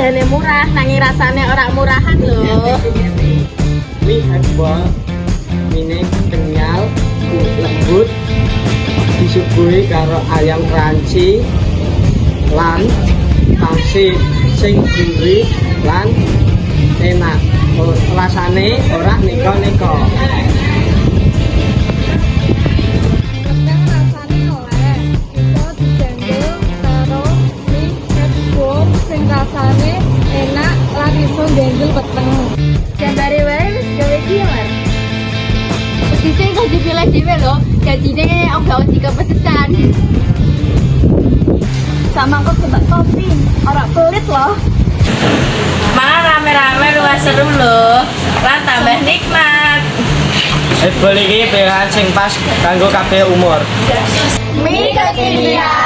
regane murah, nanging rasane ora murahan lho. Mie herbal, mie kenyal, lembut, disuguhi karo ayam crunchy lan pangsit sing gurih lan enak. Rasane ora neko-neko. Kadang rasane oleh iso digendong karo mie herbal sing rasane enak lan iso gendel peteng. Gambare wae wis gawe kior. Pedisnya kok dipilih dhewe lho, jadine ogah wedi kepedesan. Sama kok coba kopi, ora pelit loh. Mangan rame-rame luwih seru lho. Lan tambah nikmat. Herbal iki pilihan sing pas kanggo kabeh umur. Mie kekinian.